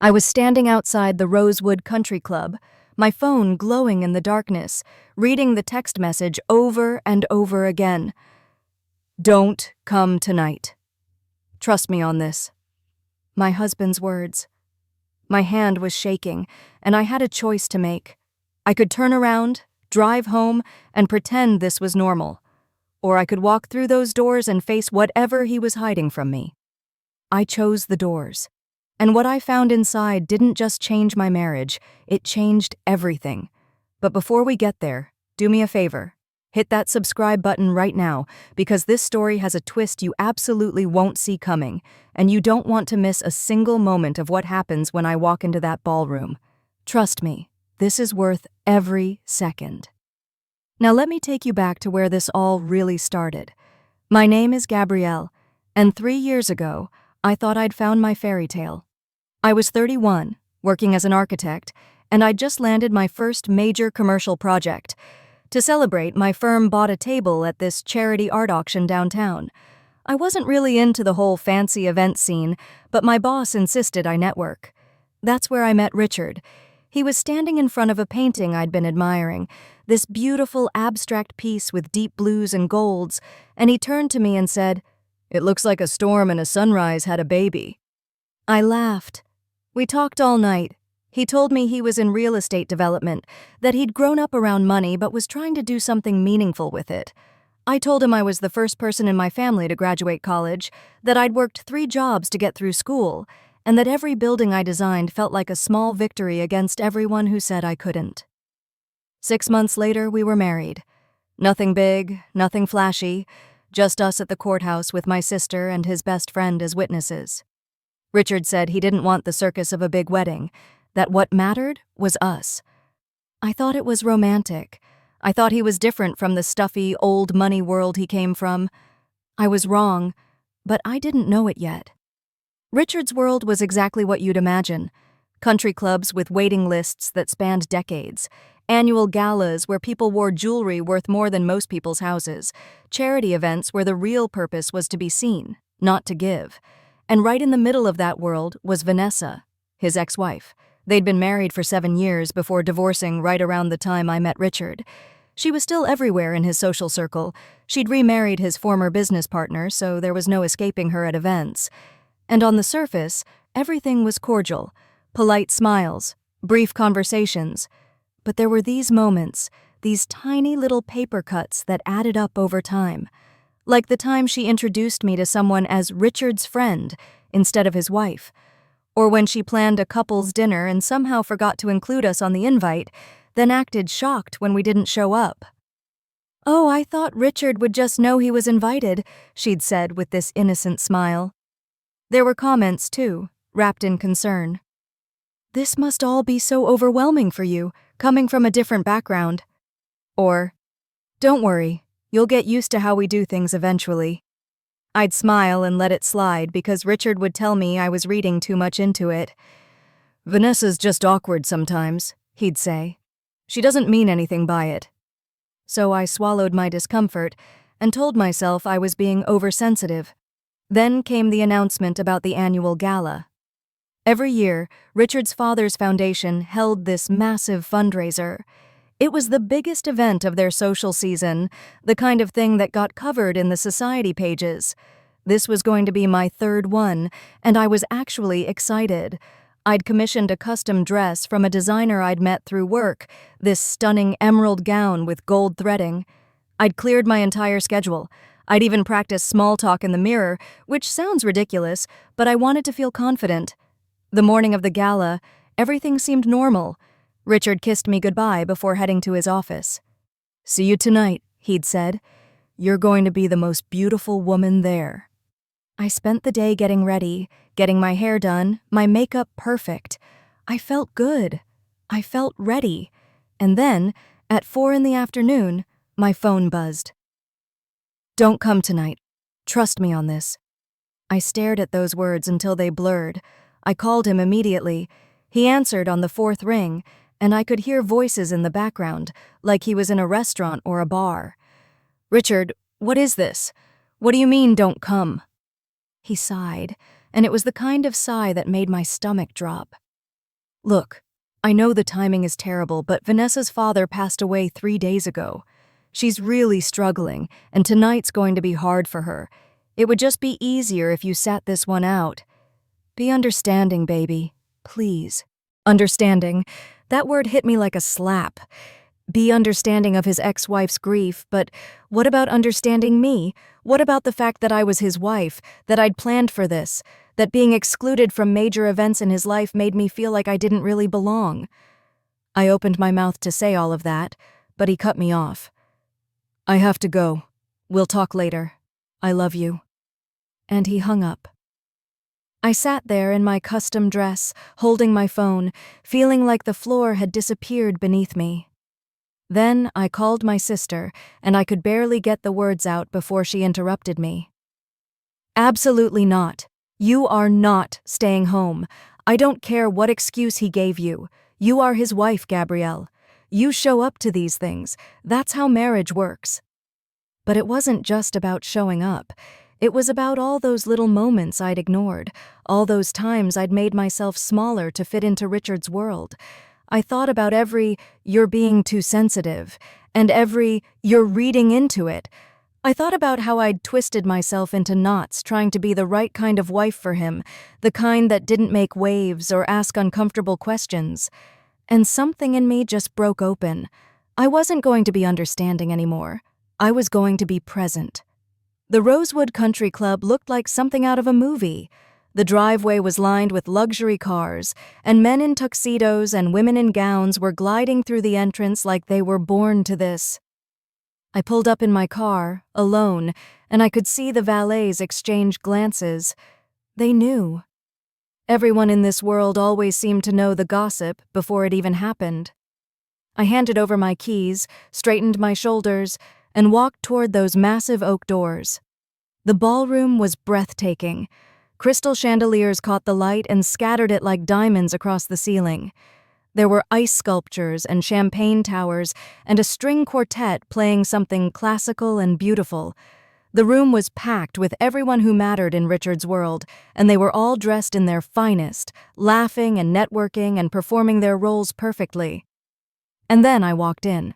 I was standing outside the Rosewood Country Club, my phone glowing in the darkness, reading the text message over and over again. "Don't come tonight. Trust me on this." My husband's words. My hand was shaking, and I had a choice to make. I could turn around, drive home, and pretend this was normal. Or I could walk through those doors and face whatever he was hiding from me. I chose the doors. And what I found inside didn't just change my marriage, it changed everything. But before we get there, do me a favor. Hit that subscribe button right now, because this story has a twist you absolutely won't see coming, and you don't want to miss a single moment of what happens when I walk into that ballroom. Trust me, this is worth every second. Now let me take you back to where this all really started. My name is Gabrielle, and 3 years ago, I thought I'd found my fairy tale. I was 31, working as an architect, and I'd just landed my first major commercial project. To celebrate, my firm bought a table at this charity art auction downtown. I wasn't really into the whole fancy event scene, but my boss insisted I network. That's where I met Richard. He was standing in front of a painting I'd been admiring, this beautiful abstract piece with deep blues and golds, and he turned to me and said, "It looks like a storm and a sunrise had a baby." I laughed. We talked all night. He told me he was in real estate development, that he'd grown up around money but was trying to do something meaningful with it. I told him I was the first person in my family to graduate college, that I'd worked 3 jobs to get through school, and that every building I designed felt like a small victory against everyone who said I couldn't. 6 months later, we were married. Nothing big, nothing flashy, just us at the courthouse with my sister and his best friend as witnesses. Richard said he didn't want the circus of a big wedding, that what mattered was us. I thought it was romantic. I thought he was different from the stuffy, old money world he came from. I was wrong, but I didn't know it yet. Richard's world was exactly what you'd imagine. Country clubs with waiting lists that spanned decades, annual galas where people wore jewelry worth more than most people's houses, charity events where the real purpose was to be seen, not to give. And right in the middle of that world was Vanessa, his ex-wife. They'd been married for 7 years before divorcing right around the time I met Richard. She was still everywhere in his social circle. She'd remarried his former business partner, so there was no escaping her at events. And on the surface, everything was cordial, polite smiles, brief conversations. But there were these moments, these tiny little paper cuts that added up over time. Like the time she introduced me to someone as Richard's friend instead of his wife. Or when she planned a couple's dinner and somehow forgot to include us on the invite, then acted shocked when we didn't show up. "Oh, I thought Richard would just know he was invited," she'd said with this innocent smile. There were comments, too, wrapped in concern. "This must all be so overwhelming for you, coming from a different background." Or, "Don't worry, you'll get used to how we do things eventually." I'd smile and let it slide because Richard would tell me I was reading too much into it. "Vanessa's just awkward sometimes," he'd say. "She doesn't mean anything by it." So I swallowed my discomfort and told myself I was being oversensitive. Then came the announcement about the annual gala. Every year, Richard's father's foundation held this massive fundraiser. It was the biggest event of their social season, the kind of thing that got covered in the society pages. This was going to be my 3rd one, and I was actually excited. I'd commissioned a custom dress from a designer I'd met through work, this stunning emerald gown with gold threading. I'd cleared my entire schedule. I'd even practiced small talk in the mirror, which sounds ridiculous, but I wanted to feel confident. The morning of the gala, everything seemed normal. Richard kissed me goodbye before heading to his office. "See you tonight," he'd said. "You're going to be the most beautiful woman there." I spent the day getting ready, getting my hair done, my makeup perfect. I felt good. I felt ready. And then, at 4 in the afternoon, my phone buzzed. "Don't come tonight. Trust me on this." I stared at those words until they blurred. I called him immediately. He answered on the 4th ring, and I could hear voices in the background, like he was in a restaurant or a bar. "Richard, what is this? What do you mean, don't come?" He sighed, and it was the kind of sigh that made my stomach drop. Look, I know the timing is terrible, but Vanessa's father passed away 3 days ago. She's really struggling, and tonight's going to be hard for her. It would just be easier if you sat this one out. Be understanding, baby. Please. Understanding. That word hit me like a slap. Be understanding of his ex-wife's grief, but what about understanding me? What about the fact that I was his wife, that I'd planned for this, that being excluded from major events in his life made me feel like I didn't really belong? I opened my mouth to say all of that, but he cut me off. I have to go. We'll talk later. I love you. And he hung up. I sat there in my custom dress, holding my phone, feeling like the floor had disappeared beneath me. Then I called my sister, and I could barely get the words out before she interrupted me. Absolutely not. You are not staying home. I don't care what excuse he gave you. You are his wife, Gabrielle. You show up to these things. That's how marriage works. But it wasn't just about showing up. It was about all those little moments I'd ignored, all those times I'd made myself smaller to fit into Richard's world. I thought about every "you're being too sensitive" and every "you're reading into it." I thought about how I'd twisted myself into knots trying to be the right kind of wife for him, the kind that didn't make waves or ask uncomfortable questions. And something in me just broke open. I wasn't going to be understanding anymore. I was going to be present. The Rosewood Country Club looked like something out of a movie. The driveway was lined with luxury cars, and men in tuxedos and women in gowns were gliding through the entrance like they were born to this. I pulled up in my car, alone, and I could see the valets exchange glances. They knew. Everyone in this world always seemed to know the gossip before it even happened. I handed over my keys, straightened my shoulders, and walked toward those massive oak doors. The ballroom was breathtaking. Crystal chandeliers caught the light and scattered it like diamonds across the ceiling. There were ice sculptures and champagne towers and a string quartet playing something classical and beautiful. The room was packed with everyone who mattered in Richard's world, and they were all dressed in their finest, laughing and networking and performing their roles perfectly. And then I walked in.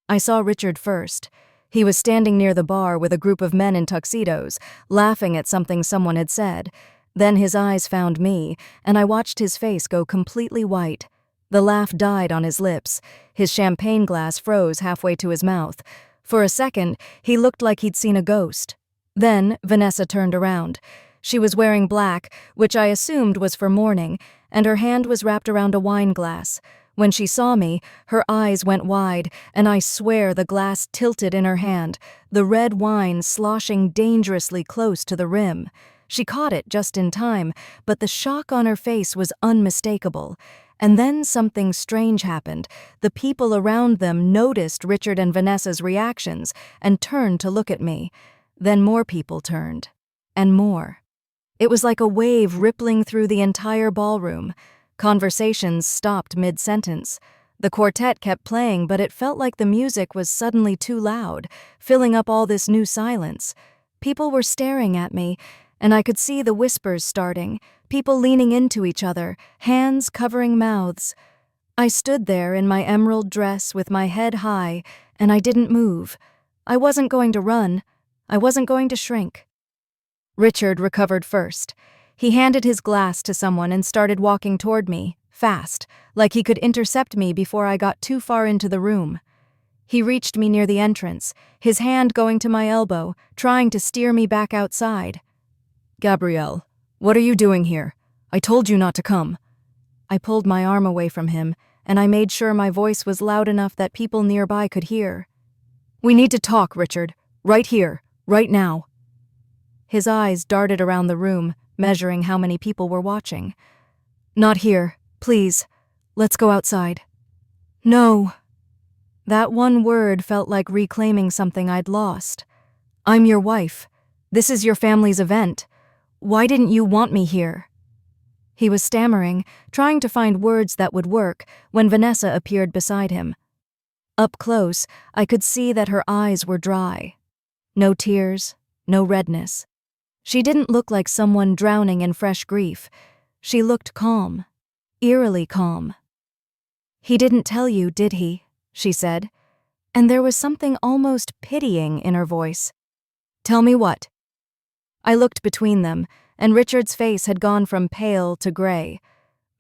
I saw Richard first. He was standing near the bar with a group of men in tuxedos, laughing at something someone had said. Then his eyes found me, and I watched his face go completely white. The laugh died on his lips. His champagne glass froze halfway to his mouth. For a second, he looked like he'd seen a ghost. Then Vanessa turned around. She was wearing black, which I assumed was for mourning, and her hand was wrapped around a wine glass. When she saw me, her eyes went wide, and I swear the glass tilted in her hand, the red wine sloshing dangerously close to the rim. She caught it just in time, but the shock on her face was unmistakable. And then something strange happened. The people around them noticed Richard and Vanessa's reactions and turned to look at me. Then more people turned. And more. It was like a wave rippling through the entire ballroom. Conversations stopped mid-sentence. The quartet kept playing, but it felt like the music was suddenly too loud, filling up all this new silence. People were staring at me, and I could see the whispers starting, people leaning into each other, hands covering mouths. I stood there in my emerald dress with my head high, and I didn't move. I wasn't going to run. I wasn't going to shrink. Richard recovered first. He handed his glass to someone and started walking toward me, fast, like he could intercept me before I got too far into the room. He reached me near the entrance, his hand going to my elbow, trying to steer me back outside. "Gabrielle, what are you doing here? I told you not to come." I pulled my arm away from him, and I made sure my voice was loud enough that people nearby could hear. "We need to talk, Richard. Right here, right now." His eyes darted around the room, measuring how many people were watching. "Not here, please. Let's go outside." "No." That one word felt like reclaiming something I'd lost. "I'm your wife. This is your family's event. Why didn't you want me here?" He was stammering, trying to find words that would work, when Vanessa appeared beside him. Up close, I could see that her eyes were dry. No tears, no redness. She didn't look like someone drowning in fresh grief. She looked calm. eerily calm. "He didn't tell you, did he?" she said, and there was something almost pitying in her voice. "Tell me what?" I looked between them, and Richard's face had gone from pale to gray.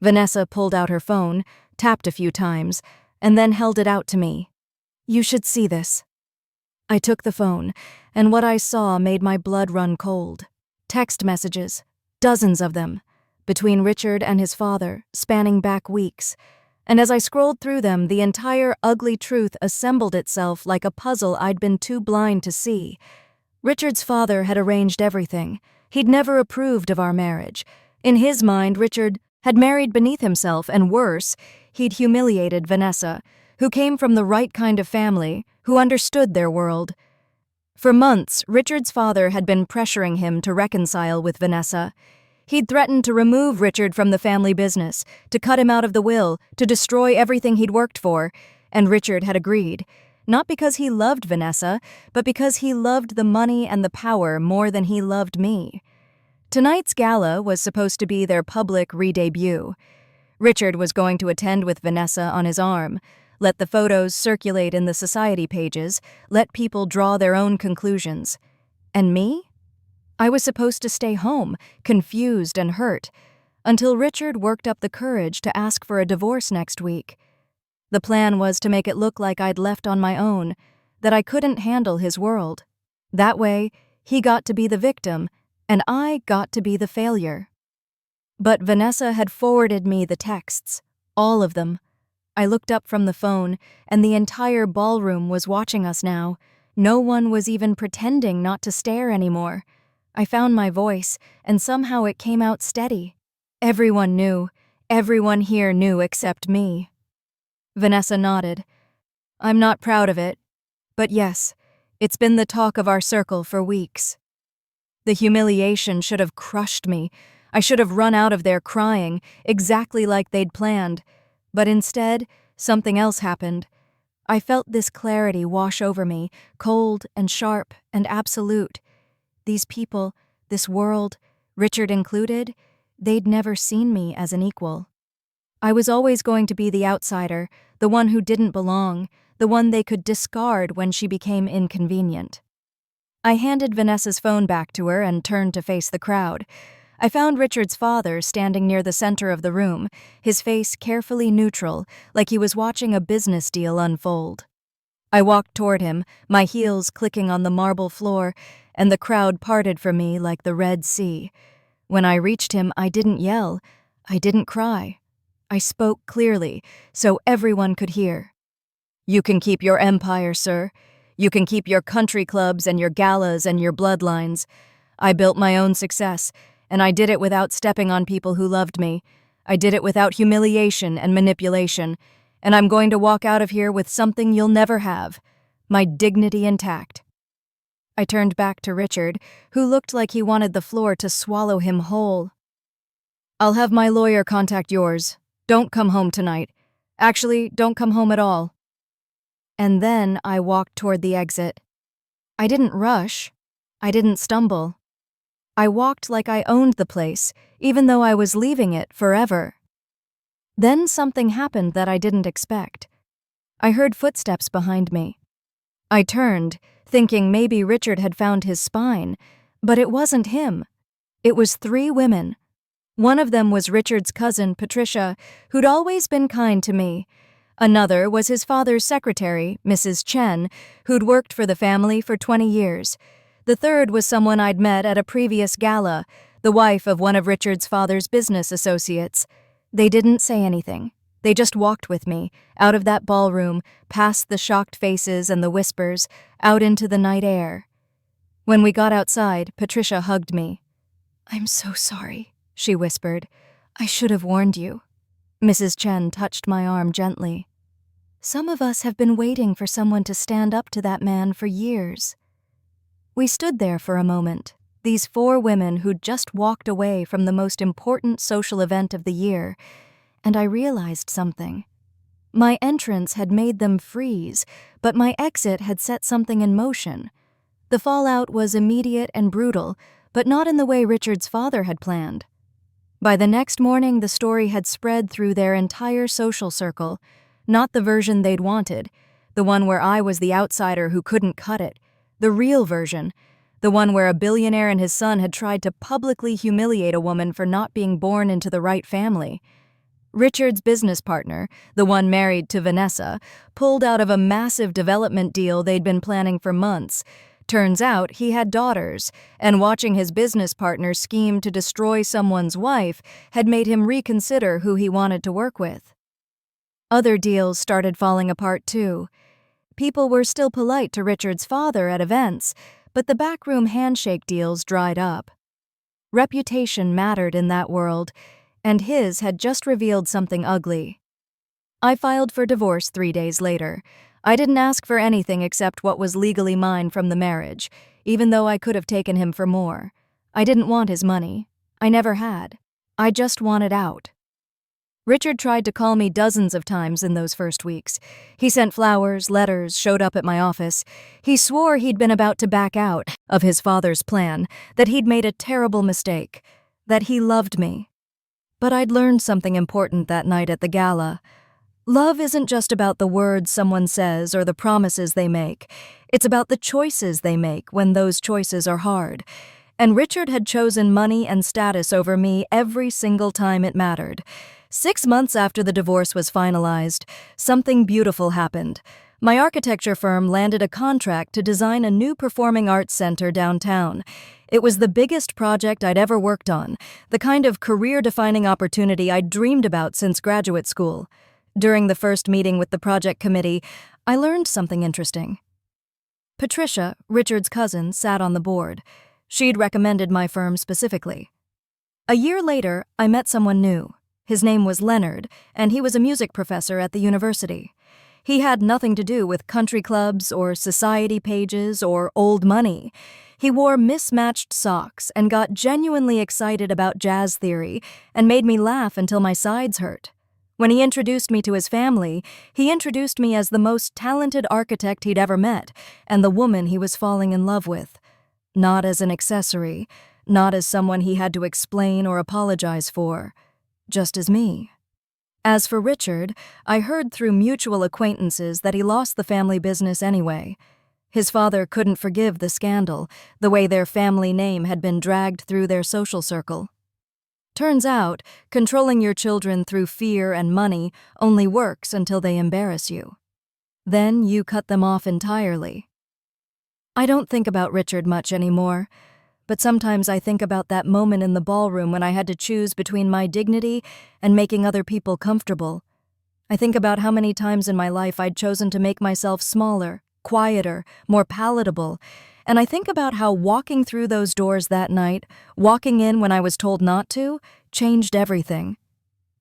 Vanessa pulled out her phone, tapped a few times, and then held it out to me. "You should see this." I took the phone, and what I saw made my blood run cold. Text messages, dozens of them, between Richard and his father, spanning back weeks. And as I scrolled through them, the entire ugly truth assembled itself like a puzzle I'd been too blind to see. Richard's father had arranged everything. He'd never approved of our marriage. In his mind, Richard had married beneath himself, and worse, he'd humiliated Vanessa, who came from the right kind of family, who understood their world. For months, Richard's father had been pressuring him to reconcile with Vanessa. He'd threatened to remove Richard from the family business, to cut him out of the will, to destroy everything he'd worked for, and Richard had agreed. Not because he loved Vanessa, but because he loved the money and the power more than he loved me. Tonight's gala was supposed to be their public re-debut. Richard was going to attend with Vanessa on his arm, let the photos circulate in the society pages, let people draw their own conclusions. And me? I was supposed to stay home, confused and hurt, until Richard worked up the courage to ask for a divorce next week. The plan was to make it look like I'd left on my own, that I couldn't handle his world. That way, he got to be the victim, and I got to be the failure. But Vanessa had forwarded me the texts, all of them. I looked up from the phone, and the entire ballroom was watching us now. No one was even pretending not to stare anymore. I found my voice, and somehow it came out steady. Everyone knew. Everyone here knew except me. Vanessa nodded. "I'm not proud of it, but yes, it's been the talk of our circle for weeks." The humiliation should have crushed me. I should have run out of there crying, exactly like they'd planned. But instead, something else happened. I felt this clarity wash over me, cold and sharp and absolute. These people, this world, Richard included, they'd never seen me as an equal. I was always going to be the outsider, the one who didn't belong, the one they could discard when she became inconvenient. I handed Vanessa's phone back to her and turned to face the crowd. I found Richard's father standing near the center of the room, his face carefully neutral, like he was watching a business deal unfold. I walked toward him, my heels clicking on the marble floor, and the crowd parted from me like the Red Sea. When I reached him, I didn't yell. I didn't cry. I spoke clearly, so everyone could hear. "You can keep your empire, sir. You can keep your country clubs and your galas and your bloodlines. I built my own success, and I did it without stepping on people who loved me. I did it without humiliation and manipulation, and I'm going to walk out of here with something you'll never have, my dignity intact." I turned back to Richard, who looked like he wanted the floor to swallow him whole. "I'll have my lawyer contact yours. Don't come home tonight. Actually, don't come home at all." And then I walked toward the exit. I didn't rush. I didn't stumble. I walked like I owned the place, even though I was leaving it forever. Then something happened that I didn't expect. I heard footsteps behind me. I turned, thinking maybe Richard had found his spine, but it wasn't him. It was 3 women. One of them was Richard's cousin, Patricia, who'd always been kind to me. Another was his father's secretary, Mrs. Chen, who'd worked for the family for 20 years. The third was someone I'd met at a previous gala, the wife of one of Richard's father's business associates. They didn't say anything. They just walked with me, out of that ballroom, past the shocked faces and the whispers, out into the night air. When we got outside, Patricia hugged me. "I'm so sorry," she whispered. "I should have warned you." Mrs. Chen touched my arm gently. "Some of us have been waiting for someone to stand up to that man for years." We stood there for a moment, these 4 women who'd just walked away from the most important social event of the year, and I realized something. My entrance had made them freeze, but my exit had set something in motion. The fallout was immediate and brutal, but not in the way Richard's father had planned. By the next morning, the story had spread through their entire social circle. Not the version they'd wanted, the one where I was the outsider who couldn't cut it. The real version, the one where a billionaire and his son had tried to publicly humiliate a woman for not being born into the right family. Richard's business partner, the one married to Vanessa, pulled out of a massive development deal they'd been planning for months. Turns out he had daughters, and watching his business partner scheme to destroy someone's wife had made him reconsider who he wanted to work with. Other deals started falling apart too. People were still polite to Richard's father at events, but the backroom handshake deals dried up. Reputation mattered in that world, and his had just revealed something ugly. I filed for divorce 3 days later. I didn't ask for anything except what was legally mine from the marriage, even though I could have taken him for more. I didn't want his money. I never had. I just wanted out. Richard tried to call me dozens of times in those first weeks. He sent flowers, letters, showed up at my office. He swore he'd been about to back out of his father's plan, that he'd made a terrible mistake, that he loved me. But I'd learned something important that night at the gala. Love isn't just about the words someone says or the promises they make. It's about the choices they make when those choices are hard. And Richard had chosen money and status over me every single time it mattered. 6 months after the divorce was finalized, something beautiful happened. My architecture firm landed a contract to design a new performing arts center downtown. It was the biggest project I'd ever worked on, the kind of career-defining opportunity I'd dreamed about since graduate school. During the first meeting with the project committee, I learned something interesting. Patricia, Richard's cousin, sat on the board. She'd recommended my firm specifically. A year later, I met someone new. His name was Leonard, and he was a music professor at the university. He had nothing to do with country clubs or society pages or old money. He wore mismatched socks and got genuinely excited about jazz theory and made me laugh until my sides hurt. When he introduced me to his family, he introduced me as the most talented architect he'd ever met and the woman he was falling in love with. Not as an accessory, not as someone he had to explain or apologize for, just as me. As for Richard, I heard through mutual acquaintances that he lost the family business anyway. His father couldn't forgive the scandal, the way their family name had been dragged through their social circle. Turns out, controlling your children through fear and money only works until they embarrass you. Then you cut them off entirely. I don't think about Richard much anymore, but sometimes I think about that moment in the ballroom when I had to choose between my dignity and making other people comfortable. I think about how many times in my life I'd chosen to make myself smaller, quieter, more palatable, and I think about how walking through those doors that night, walking in when I was told not to, changed everything.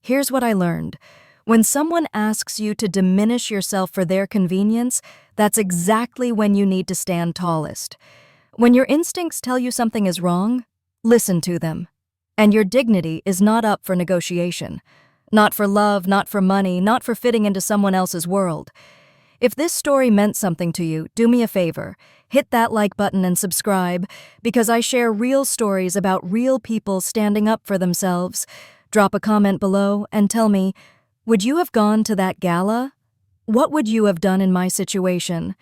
Here's what I learned. When someone asks you to diminish yourself for their convenience, that's exactly when you need to stand tallest. When your instincts tell you something is wrong, listen to them. And your dignity is not up for negotiation. Not for love, not for money, not for fitting into someone else's world. If this story meant something to you, do me a favor. Hit that like button and subscribe, because I share real stories about real people standing up for themselves. Drop a comment below and tell me, would you have gone to that gala? What would you have done in my situation?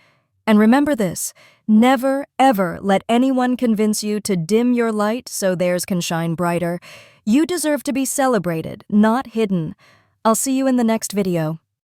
And remember this, never, ever let anyone convince you to dim your light so theirs can shine brighter. You deserve to be celebrated, not hidden. I'll see you in the next video.